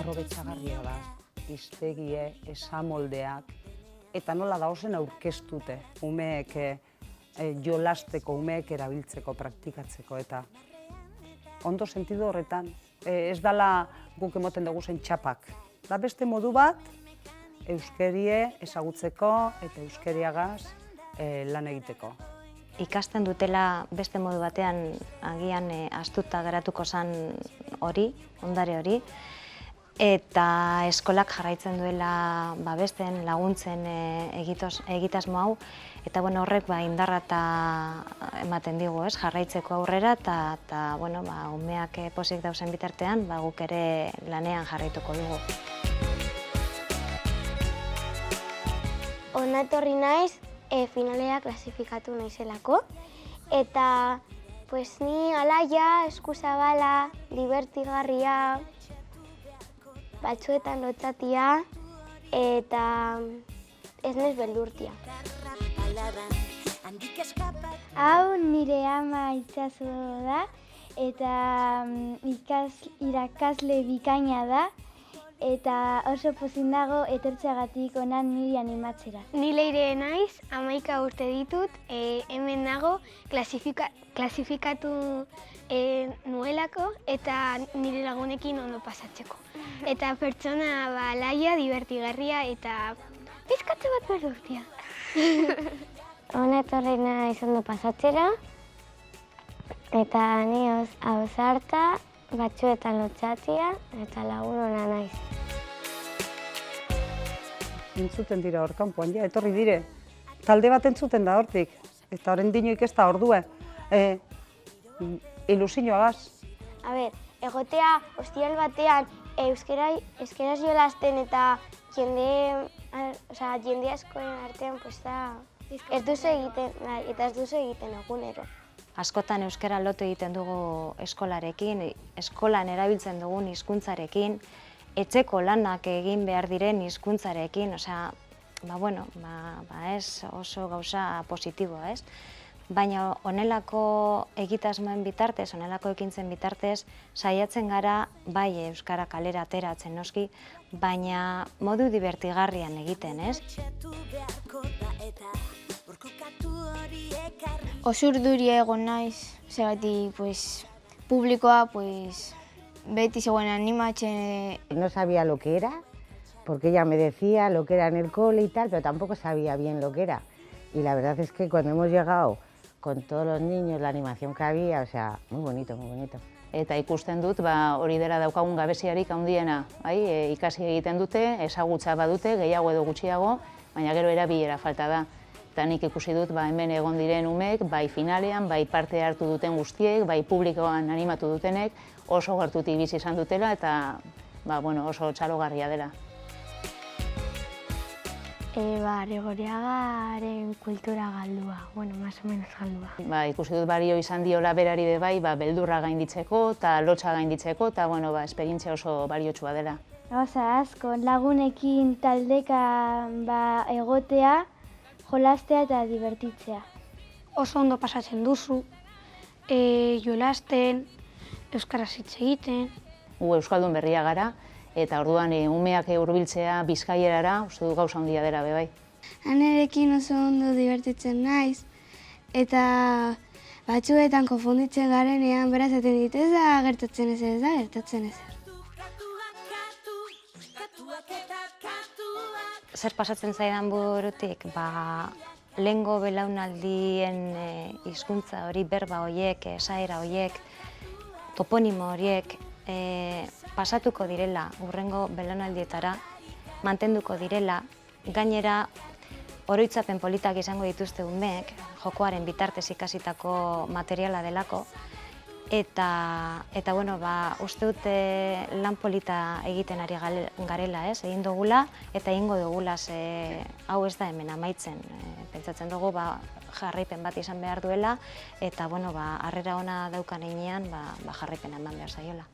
aprobetxagarria da, hiztegie, esamoldeak, eta nola dauzen aurkeztute, umeek jolasteko, umeek erabiltzeko, praktikatzeko, eta ondo sentidu horretan. Ez dala guk emoten dugu zen txapak. Da beste modu bat, euskerie ezagutzeko eta euskeriagaz lan egiteko. Ikasten dutela beste modu batean agian astuta geratuko zen hori, ondare hori, eta eskolak jarraitzen duela babesten, laguntzen egitasmo hau, eta horrek indarra ematen digu, jarraitzeko aurrera, eta umeak pozik dauzen bitartean, guk ere lanean jarraituko dugu. Hona etorri naiz, finalera klasifikatu naizelako, eta ni alaia, eskuzabala, divertigarria, batzuetan lotzatia, eta ez naiz beldurtia. Hau nire ama Itxaso da, eta irakasle bikaina da, eta oso pozin dago etortzeagatik onan niri animatzera. Ni Leire naiz, 11 urte ditut, hemen nago klasifikatu nuelako eta nire lagunekin ondo pasatzeko. Eta pertsona laia, divertigarria eta pizkatze bat beldurtia. Hona etorri naiz ondo pasatzera, eta ni ausarta, batzuetan lotxatia, eta lagun ona naiz. Entzuten dira hor kanpoan, etorri dire. Talde bat entzuten da hortik, eta horren dinoik ez da ordue. Ilusioagaz. Egotea ostiral batean euskeraz jolasten eta jende askoen artean ez duzu egiten egunero. Askotan euskara lotu egiten dugu eskolarekin, eskolan erabiltzen dugun hizkuntzarekin, etxeko lanak egin behar diren hizkuntzarekin, ez oso gauza positiboa, ez? Baina honelako egitasmoen bitartez, honelako ekintzen bitartez, saiatzen gara bai euskara kalera ateratzen noski, baina modu divertigarrian egiten, ez? Oso urduri egon naiz, zergatik publikoa beti zegoen animatzen. No sabía lo que era, porque ella me decía lo que era en el cole y tal, pero tampoco sabía bien lo que era. Y la verdad es que cuando hemos llegado con todos los niños, la animación que había, muy bonito, muy bonito. Eta ikusten dut, hori dela daukagun gabeziarik handiena, ikasi egiten dute, ezagutza badute, gehiago edo gutxiago, baina gero erabilera falta da. Eta nik ikusi dut hemen egon diren umeek, bai finalean, bai parte hartu duten guztiek, bai publikoan animatu dutenek, oso gertutik bizi izan dutela eta oso txalogarria dela. Gregoriagaren kultura galdua, más o menos galdua. Ikusi dut bario izan diola berari be bai, beldurra gainditzeko eta lotxa gainditzeko eta esperientzia oso baliotsua dela. Gauza asko, lagunekin taldeka egotea, jolastea eta divertitzea. Oso ondo pasatzen duzu, jolasten, euskaraz hitz egiten. Gu euskaldun berria gara, eta orduan umeak hurbiltzea Bizkaierara, uste du gauza handia dela be bai. Anerekin oso ondo divertitzen naiz, eta batzuetan konfunditzen garenean berazaten dit, ez da gertatzen ez da gertatzen ez. Zer pasatzen zaidan burutik? Lehengo belaunaldien hizkuntza hori, berba horiek, esaera horiek, toponimo horiek pasatuko direla hurrengo belaunaldietara, mantenduko direla, gainera oroitzapen politak izango dituzte umeek, jokoaren bitartez ikasitako materiala delako, eta uste dute lan polita egiten ari garela, egin dugula eta egingo dugula, hau ez da hemen amaitzen. Pentsatzen dugu jarraipen bat izan behar duela eta harrera ona daukan heinean jarraipena eman behar zaiola.